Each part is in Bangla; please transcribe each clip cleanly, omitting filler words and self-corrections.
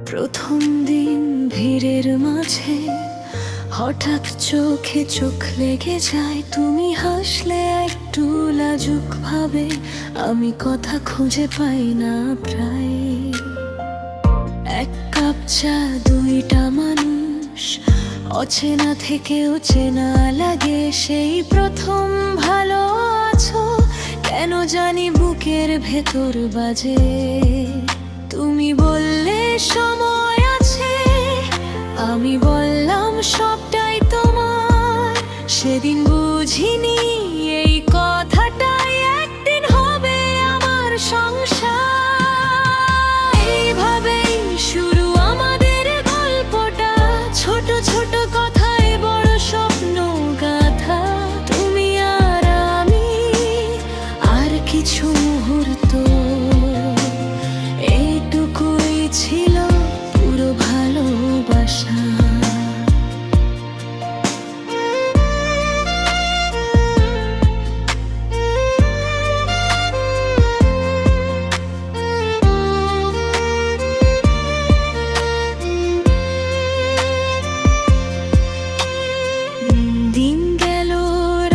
প্রথম দিন ভিড়ের মাঝে হঠাৎ চোখে চোখ লেগে যায়, তুমি হাসলে একটু লাজুক ভাবে, আমি কথা খুঁজে পাই না প্রায়। এক কাপ চা দুইটা মানুষ, অচেনা থেকেও চেনা লাগে, সেই প্রথম ভালো আছো কেন জানি বুকের ভেতর বাজে। তুমি বললে সময় আছে, আমি বললাম সবটাই তোমার। সেদিন বুঝিনি এই কথাটাই একদিন হবে আমার সংসার। এইভাবেই শুরু আমাদের গল্পটা, ছোট ছোট কথায় বড় স্বপ্ন গাথা। তুমি আর আমি, আর কিছু মুহূর্ত, এইটুকুই ছিল পুরো ভালোবাসা। দিন গেল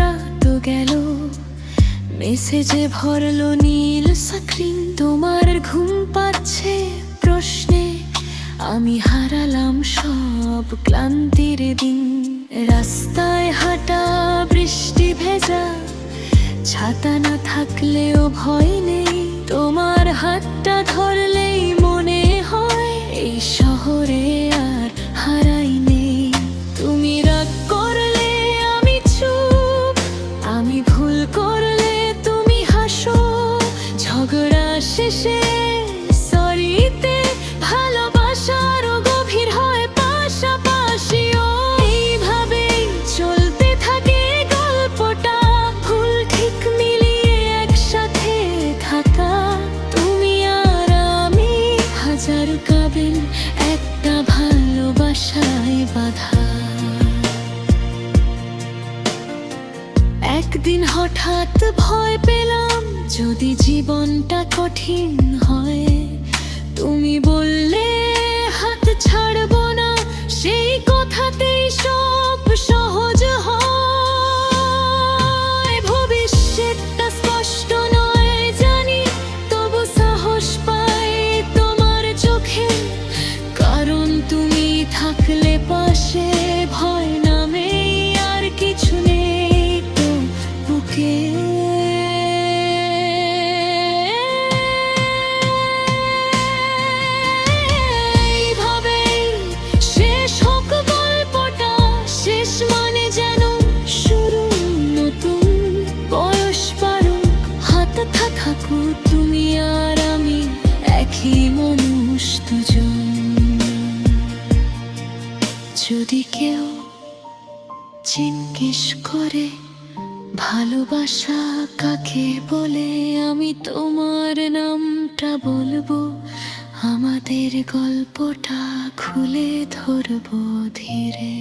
রাত গেল, মেসেজে ভরলো নীল স্ক্রিন। তোমার ঘুম পাচ্ছে প্রশ্নে, আমি হারালাম সব ক্লান্তির দিন। রাস্তায় হাঁটা বৃষ্টি ভেজা, ছাতা না থাকলেও ভয় নেই। তোমার হাতটা ধরলেই মনে হয় এই শহরে আর হারাই নেই। তুমি রাগ করলে আমি চুপ, আমি ভুল করলে তুমি হাসো। ঝগড়া শেষে সরিতে ভালোবাসারও গভীর হয় পাশাপাশিও। এইভাবেই চলতে থাকে গল্পটা, ভুল ঠিক মিলিয়ে একসাথে থাকা। তুমি আর আমি, হাজার কাবিল একটা ভালোবাসায় বাঁধা। একদিন হঠাৎ ভয় পেলাম যদি জীবনটা কঠিন হয়। তুমি বললে হাত ছাড়বো না, সেই কথাতেই সব সহজ হয়। ভবিষ্যৎটা স্পষ্ট নয় জানি, তবু সাহস পাই তোমার চোখে। কারণ তুমি থাকলে পাশে, ভয় নামে আর কিছু নেই তো বুকে। এইভাবেই শেষ হোক গল্পটা, শেষ মানে যেন শুরু নতুন। বয়স পারুক, হাত থাকুক, তুমি আর আমি একই মানুষ দুজন। যদি কেউ জিজ্ঞেস করে ভালোবাসা কাকে বলে, আমি তোমার নামটা বলবো, আমাদের গল্পটা খুলে ধরবো ধীরে।